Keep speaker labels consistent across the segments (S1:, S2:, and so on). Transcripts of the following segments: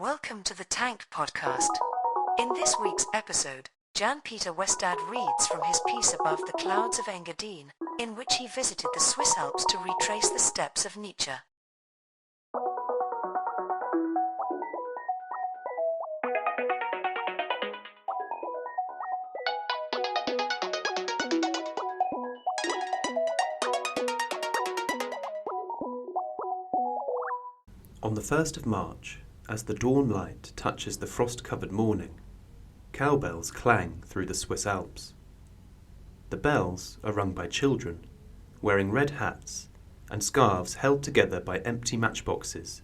S1: Welcome to the Tank Podcast. In this week's episode, Jan-Peter Westad reads from his piece Above the Clouds of Endagin, in which he visited the Swiss Alps to retrace the steps of Nietzsche.
S2: On the 1st of March, as the dawn light touches the frost-covered morning, cowbells clang through the Swiss Alps. The bells are rung by children, wearing red hats and scarves held together by empty matchboxes,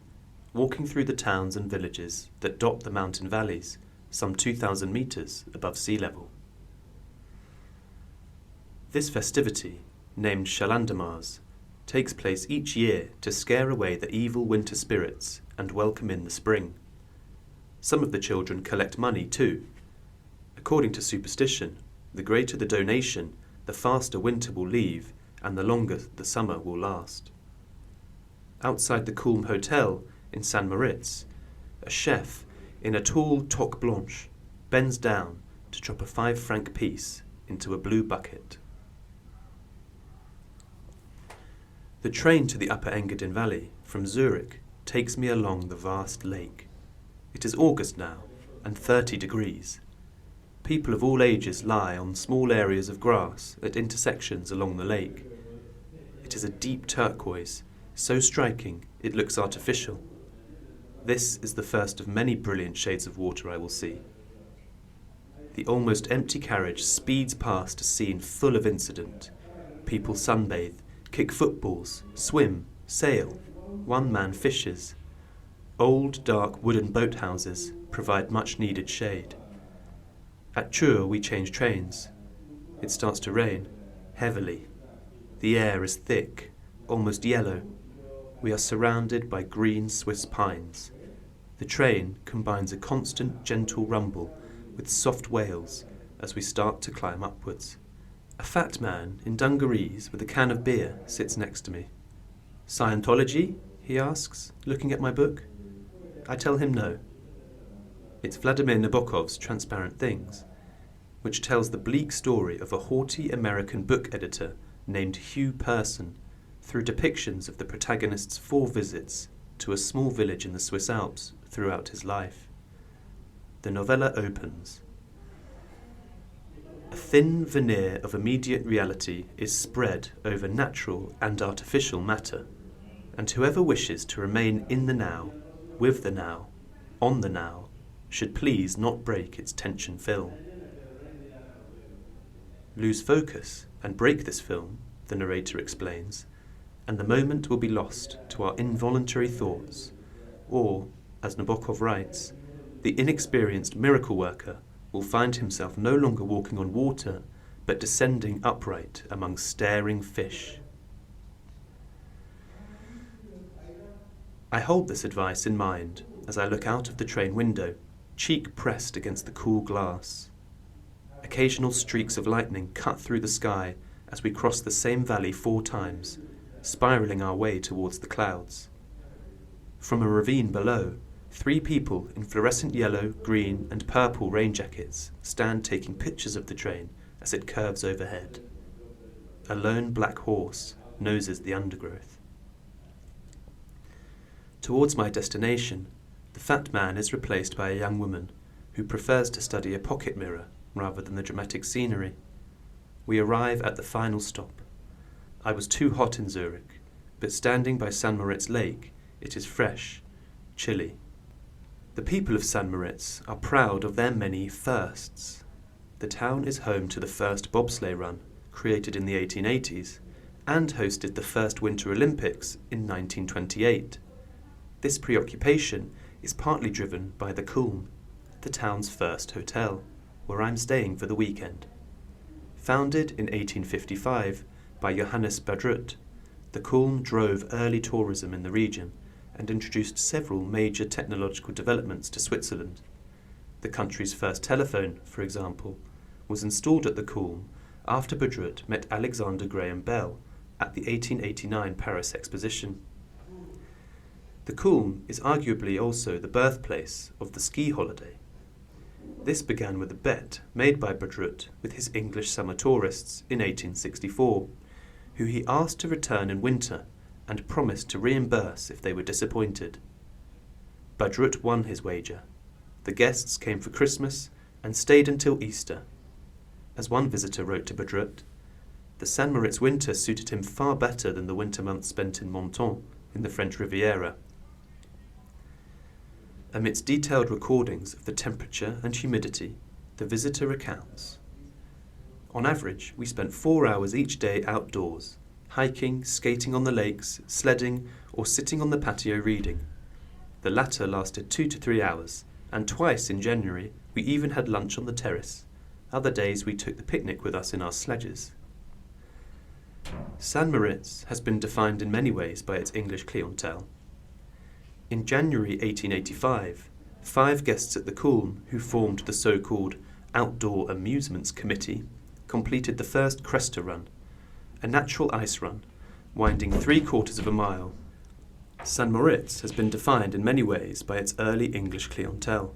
S2: walking through the towns and villages that dot the mountain valleys some 2,000 metres above sea level. This festivity, named Chalandamas, takes place each year to scare away the evil winter spirits and welcome in the spring. Some of the children collect money too. According to superstition, the greater the donation, the faster winter will leave and the longer the summer will last. Outside the Kulm hotel in St. Moritz, a chef in a tall toque blanche bends down to drop a 5-franc piece into a blue bucket. The train to the Upper Engadin Valley from Zurich takes me along the vast lake. It is August now, and 30 degrees. People of all ages lie on small areas of grass at intersections along the lake. It is a deep turquoise, so striking it looks artificial. This is the first of many brilliant shades of water I will see. The almost empty carriage speeds past a scene full of incident. People sunbathe, kick footballs, swim, sail. One man fishes. Old, dark wooden boathouses provide much-needed shade. At Chur we change trains. It starts to rain, heavily. The air is thick, almost yellow. We are surrounded by green Swiss pines. The train combines a constant, gentle rumble with soft wails as we start to climb upwards. A fat man in dungarees with a can of beer sits next to me. Scientology? He asks, looking at my book. I tell him no. It's Vladimir Nabokov's Transparent Things, which tells the bleak story of a haughty American book editor named Hugh Person through depictions of the protagonist's 4 visits to a small village in the Swiss Alps throughout his life. The novella opens. A thin veneer of immediate reality is spread over natural and artificial matter, and whoever wishes to remain in the now, with the now, on the now, should please not break its tension film. Lose focus and break this film, the narrator explains, and the moment will be lost to our involuntary thoughts, or, as Nabokov writes, the inexperienced miracle worker will find himself no longer walking on water, but descending upright among staring fish. I hold this advice in mind as I look out of the train window, cheek pressed against the cool glass. Occasional streaks of lightning cut through the sky as we cross the same valley 4 times, spiralling our way towards the clouds. From a ravine below, 3 people in fluorescent yellow, green and purple rain jackets stand taking pictures of the train as it curves overhead. A lone black horse noses the undergrowth. Towards my destination, the fat man is replaced by a young woman who prefers to study a pocket mirror rather than the dramatic scenery. We arrive at the final stop. I was too hot in Zurich, but standing by St. Moritz Lake, it is fresh, chilly. The people of St. Moritz are proud of their many firsts. The town is home to the first bobsleigh run, created in the 1880s, and hosted the first Winter Olympics in 1928. This preoccupation is partly driven by the Kulm, the town's first hotel, where I'm staying for the weekend. Founded in 1855 by Johannes Badrut, the Kulm drove early tourism in the region and introduced several major technological developments to Switzerland. The country's first telephone, for example, was installed at the Kulm after Badrut met Alexander Graham Bell at the 1889 Paris Exposition. The Kulm is arguably also the birthplace of the ski holiday. This began with a bet made by Badrut with his English summer tourists in 1864, who he asked to return in winter and promised to reimburse if they were disappointed. Badrut won his wager. The guests came for Christmas and stayed until Easter. As one visitor wrote to Badrut, the St. Moritz winter suited him far better than the winter months spent in Menton in the French Riviera. Amidst detailed recordings of the temperature and humidity, the visitor recounts. On average, we spent 4 hours each day outdoors, hiking, skating on the lakes, sledding, or sitting on the patio reading. The latter lasted 2 to 3 hours, and twice in January we even had lunch on the terrace. Other days we took the picnic with us in our sledges. St. Moritz has been defined in many ways by its English clientele. In January 1885, 5 guests at the Kulm, who formed the so-called Outdoor Amusements Committee, completed the first Cresta run, a natural ice run, winding 3/4 of a mile. St. Moritz has been defined in many ways by its early English clientele.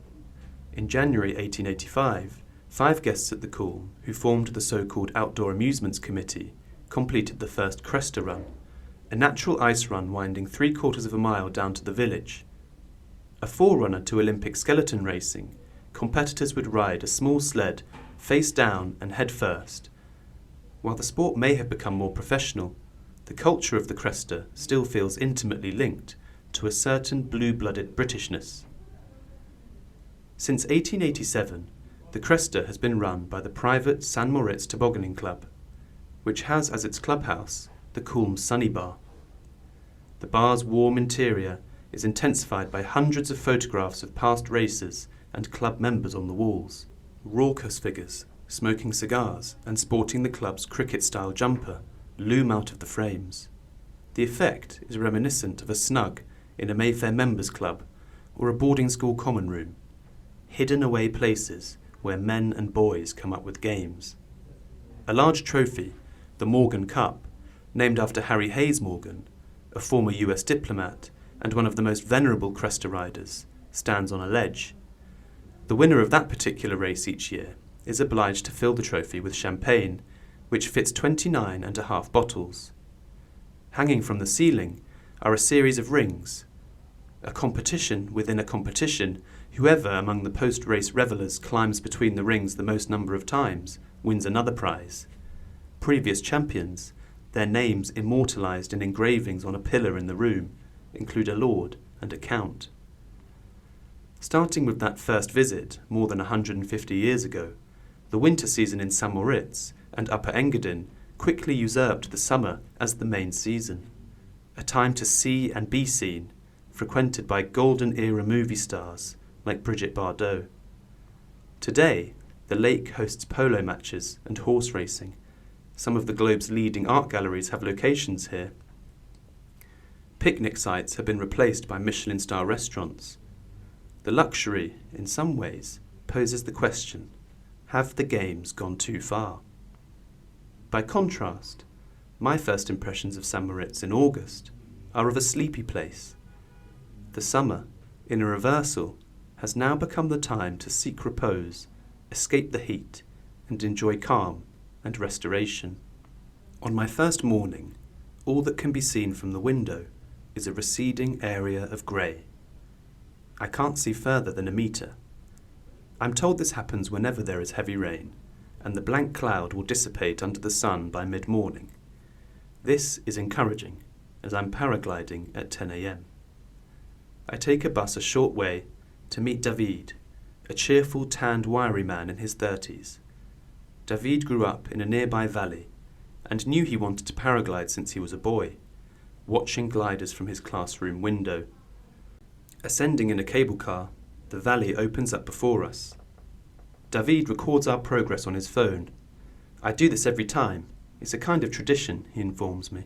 S2: In January 1885, 5 guests at the Kulm, who formed the so-called Outdoor Amusements Committee, completed the first Cresta run, a natural ice run winding 3/4 of a mile down to the village. A forerunner to Olympic skeleton racing, competitors would ride a small sled face down and head first. While the sport may have become more professional, the culture of the Cresta still feels intimately linked to a certain blue-blooded Britishness. Since 1887, the Cresta has been run by the private St. Moritz Tobogganing Club, which has as its clubhouse the Kulm Sunny Bar. The bar's warm interior is intensified by hundreds of photographs of past racers and club members on the walls. Raucous figures, smoking cigars and sporting the club's cricket-style jumper, loom out of the frames. The effect is reminiscent of a snug in a Mayfair members' club or a boarding school common room, hidden away places where men and boys come up with games. A large trophy, the Morgan Cup, named after Harry Hayes Morgan, a former US diplomat and one of the most venerable Cresta riders, stands on a ledge. The winner of that particular race each year is obliged to fill the trophy with champagne, which fits 29.5 bottles. Hanging from the ceiling are a series of rings. A competition within a competition, whoever among the post-race revellers climbs between the rings the most number of times wins another prize. Previous champions, their names immortalised in engravings on a pillar in the room, include a lord and a count. Starting with that first visit more than 150 years ago, the winter season in St. Moritz and Upper Engadin quickly usurped the summer as the main season, a time to see and be seen, frequented by golden-era movie stars like Brigitte Bardot. Today, the lake hosts polo matches and horse racing. Some of the globe's leading art galleries have locations here. Picnic sites have been replaced by Michelin-star restaurants. The luxury, in some ways, poses the question, have the games gone too far? By contrast, my first impressions of St. Moritz in August are of a sleepy place. The summer, in a reversal, has now become the time to seek repose, escape the heat, and enjoy calm and restoration. On my first morning, all that can be seen from the window is a receding area of grey. I can't see further than a metre. I'm told this happens whenever there is heavy rain, and the blank cloud will dissipate under the sun by mid-morning. This is encouraging, as I'm paragliding at 10 a.m. I take a bus a short way to meet David, a cheerful, tanned, wiry man in his 30s. David grew up in a nearby valley and knew he wanted to paraglide since he was a boy, watching gliders from his classroom window. Ascending in a cable car, the valley opens up before us. David records our progress on his phone. I do this every time. It's a kind of tradition, he informs me.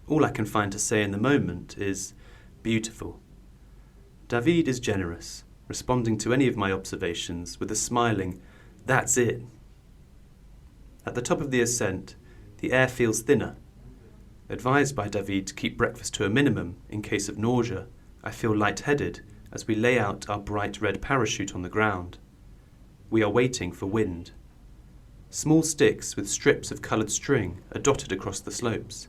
S2: All I can find to say in the moment is, beautiful. David is generous, responding to any of my observations with a smiling, that's it. At the top of the ascent, the air feels thinner. Advised by David to keep breakfast to a minimum in case of nausea, I feel lightheaded as we lay out our bright red parachute on the ground. We are waiting for wind. Small sticks with strips of coloured string are dotted across the slopes.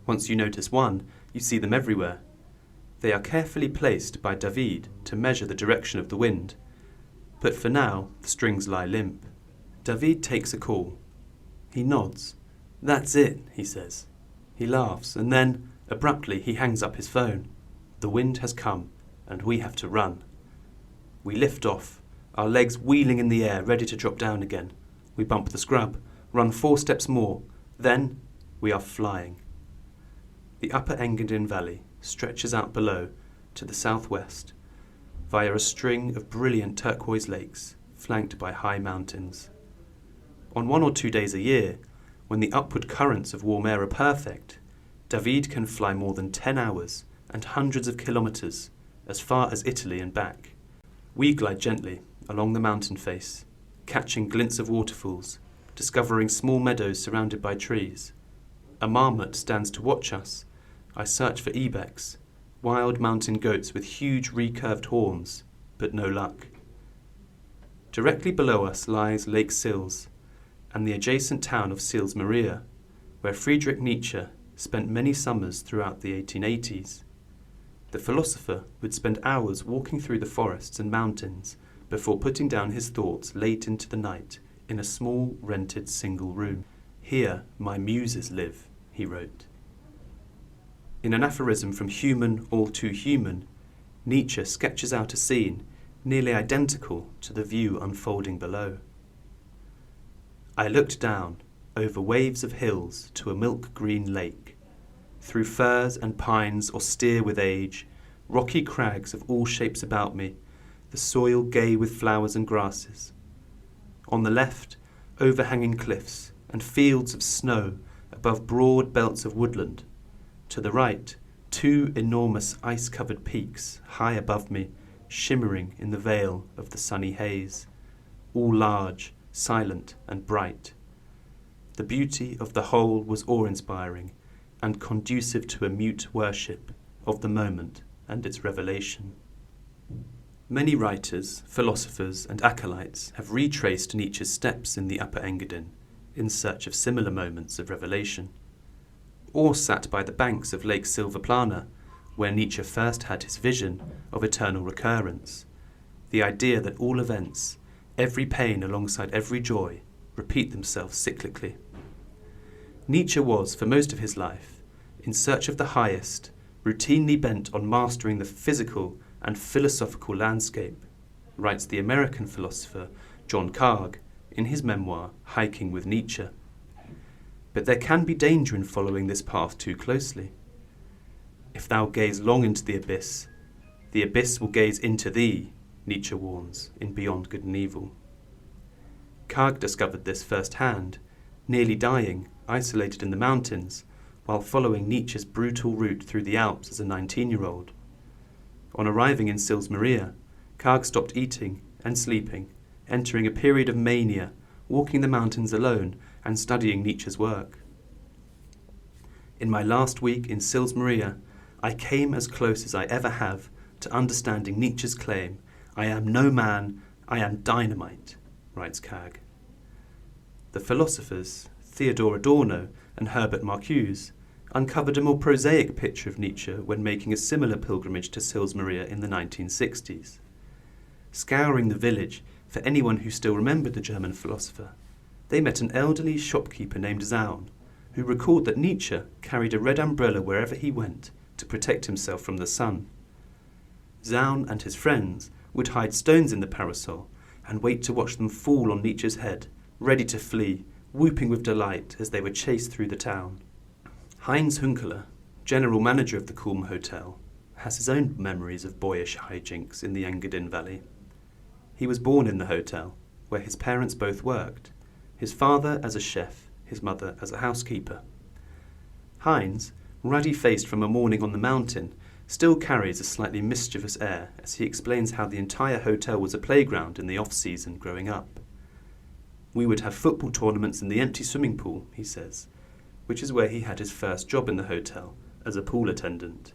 S2: Once you notice one, you see them everywhere. They are carefully placed by David to measure the direction of the wind, but for now the strings lie limp. David takes a call. He nods. "That's it," he says. He laughs, and then, abruptly, he hangs up his phone. The wind has come, and we have to run. We lift off, our legs wheeling in the air, ready to drop down again. We bump the scrub, run 4 steps more, then we are flying. The upper Engadin Valley stretches out below to the southwest via a string of brilliant turquoise lakes flanked by high mountains. On 1 or 2 days a year, when the upward currents of warm air are perfect, David can fly more than 10 hours and hundreds of kilometres as far as Italy and back. We glide gently along the mountain face, catching glints of waterfalls, discovering small meadows surrounded by trees. A marmot stands to watch us. I search for ibex, wild mountain goats with huge recurved horns, but no luck. Directly below us lies Lake Sils and the adjacent town of Sils Maria, where Friedrich Nietzsche spent many summers throughout the 1880s. The philosopher would spend hours walking through the forests and mountains before putting down his thoughts late into the night in a small rented single room. "Here my muses live," he wrote. In an aphorism from Human All Too Human, Nietzsche sketches out a scene nearly identical to the view unfolding below. "I looked down over waves of hills to a milk-green lake, through firs and pines austere with age, rocky crags of all shapes about me, the soil gay with flowers and grasses. On the left, overhanging cliffs and fields of snow above broad belts of woodland. To the right, 2 enormous ice-covered peaks high above me, shimmering in the veil of the sunny haze, all large, silent and bright. The beauty of the whole was awe-inspiring and conducive to a mute worship of the moment and its revelation." Many writers, philosophers and acolytes have retraced Nietzsche's steps in the Upper Engadin in search of similar moments of revelation, or sat by the banks of Lake Silvaplana, where Nietzsche first had his vision of eternal recurrence, the idea that all events, every pain alongside every joy, repeat themselves cyclically. Nietzsche was, for most of his life, in search of the highest, routinely bent on mastering the physical and philosophical landscape, writes the American philosopher John Carg in his memoir Hiking with Nietzsche. But there can be danger in following this path too closely. "If thou gaze long into the abyss will gaze into thee," Nietzsche warns in Beyond Good and Evil. Carg discovered this firsthand, nearly dying, isolated in the mountains, while following Nietzsche's brutal route through the Alps as a 19-year-old. On arriving in Sils Maria, Carg stopped eating and sleeping, entering a period of mania, walking the mountains alone and studying Nietzsche's work. "In my last week in Sils Maria, I came as close as I ever have to understanding Nietzsche's claim, 'I am no man, I am dynamite,'" writes Carg. The philosophers Theodor Adorno and Herbert Marcuse uncovered a more prosaic picture of Nietzsche when making a similar pilgrimage to Sils Maria in the 1960s. Scouring the village for anyone who still remembered the German philosopher, they met an elderly shopkeeper named Zaun, who recalled that Nietzsche carried a red umbrella wherever he went to protect himself from the sun. Zaun and his friends would hide stones in the parasol and wait to watch them fall on Nietzsche's head, ready to flee, whooping with delight as they were chased through the town. Heinz Hunkeler, general manager of the Kulm Hotel, has his own memories of boyish hijinks in the Engadin Valley. He was born in the hotel, where his parents both worked, his father as a chef, his mother as a housekeeper. Heinz, ruddy-faced from a morning on the mountain, still carries a slightly mischievous air as he explains how the entire hotel was a playground in the off-season growing up. "We would have football tournaments in the empty swimming pool," he says, which is where he had his first job in the hotel, as a pool attendant.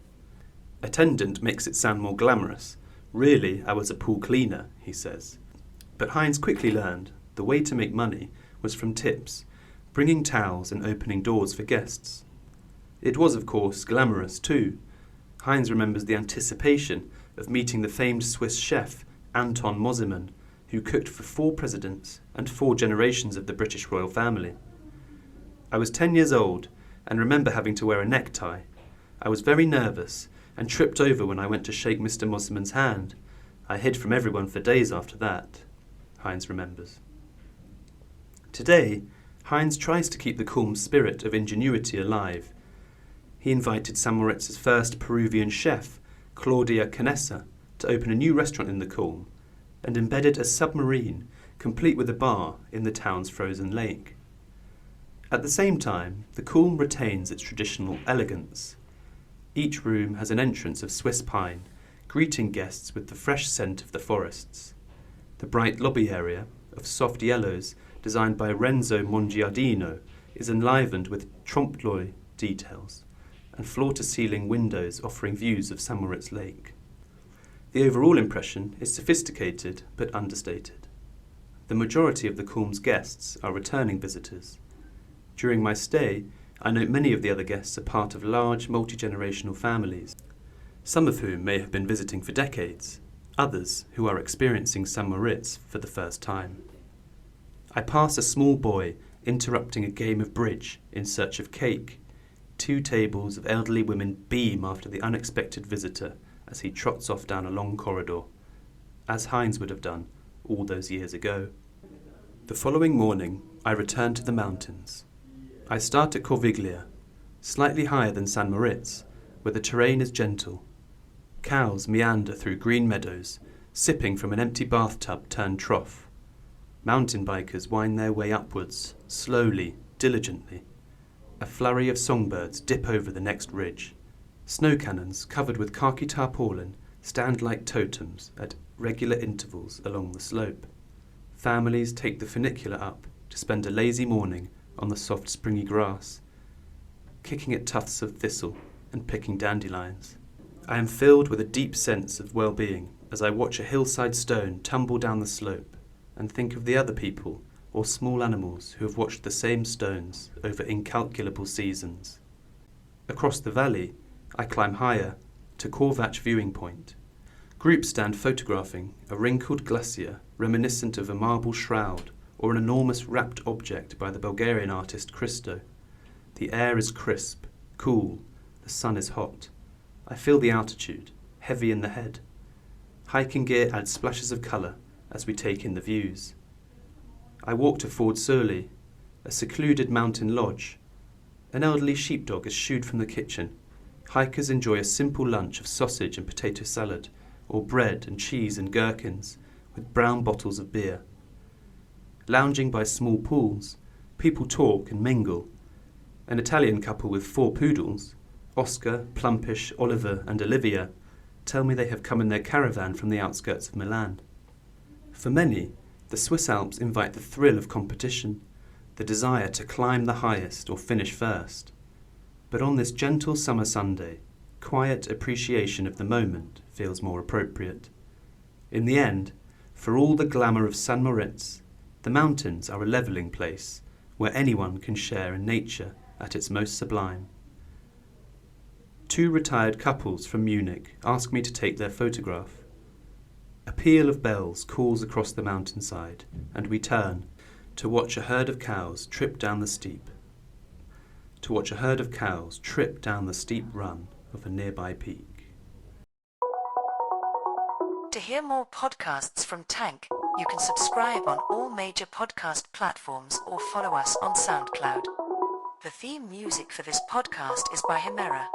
S2: Attendant makes it sound more glamorous. Really, I was a pool cleaner, he says. But Heinz quickly learned the way to make money was from tips, bringing towels and opening doors for guests. It was, of course, glamorous too. Heinz remembers the anticipation of meeting the famed Swiss chef Anton Mosimann, who cooked for 4 presidents and 4 generations of the British royal family. I was 10 years old and remember having to wear a necktie. I was very nervous and tripped over when I went to shake Mr. Mosimann's hand. I hid from everyone for days after that, Heinz remembers. Today, Heinz tries to keep the Kulm spirit of ingenuity alive. He invited St. Moritz's first Peruvian chef, Claudia Canessa, to open a new restaurant in the Kulm, and embedded a submarine, complete with a bar, in the town's frozen lake. At the same time, the Kulm retains its traditional elegance. Each room has an entrance of Swiss pine, greeting guests with the fresh scent of the forests. The bright lobby area, of soft yellows, designed by Renzo Mongiardino, is enlivened with trompe-l'oeil details, and floor-to-ceiling windows offering views of St. Moritz Lake. The overall impression is sophisticated but understated. The majority of the Kulm's guests are returning visitors. During my stay, I note many of the other guests are part of large multi-generational families, some of whom may have been visiting for decades, others who are experiencing St. Moritz for the first time. I pass a small boy interrupting a game of bridge in search of cake. 2 tables of elderly women beam after the unexpected visitor as he trots off down a long corridor, as Heinz would have done all those years ago. The following morning, I return to the mountains. I start at Corviglia, slightly higher than St. Moritz, where the terrain is gentle. Cows meander through green meadows, sipping from an empty bathtub turned trough. Mountain bikers wind their way upwards, slowly, diligently. A flurry of songbirds dip over the next ridge. Snow cannons, covered with khaki tarpaulin, stand like totems at regular intervals along the slope. Families take the funicular up to spend a lazy morning on the soft springy grass, kicking at tufts of thistle and picking dandelions. I am filled with a deep sense of well-being as I watch a hillside stone tumble down the slope and think of the other people or small animals who have watched the same stones over incalculable seasons. Across the valley, I climb higher to Korvach viewing point. Groups stand photographing a wrinkled glacier reminiscent of a marble shroud or an enormous wrapped object by the Bulgarian artist Christo. The air is crisp, cool, the sun is hot. I feel the altitude, heavy in the head. Hiking gear adds splashes of colour as we take in the views. I walk to Ford Surly, a secluded mountain lodge. An elderly sheepdog is shooed from the kitchen. Hikers enjoy a simple lunch of sausage and potato salad, or bread and cheese and gherkins, with brown bottles of beer. Lounging by small pools, people talk and mingle. An Italian couple with 4 poodles, Oscar, Plumpish, Oliver and Olivia, tell me they have come in their caravan from the outskirts of Milan. For many, the Swiss Alps invite the thrill of competition, the desire to climb the highest or finish first. But on this gentle summer Sunday, quiet appreciation of the moment feels more appropriate. In the end, for all the glamour of St. Moritz, the mountains are a levelling place where anyone can share in nature at its most sublime. 2 retired couples from Munich ask me to take their photograph. A peal of bells calls across the mountainside, and we turn to watch a herd of cows trip down the steep run of a nearby peak.
S1: To hear more podcasts from Tank, you can subscribe on all major podcast platforms or follow us on SoundCloud. The theme music for this podcast is by Himera.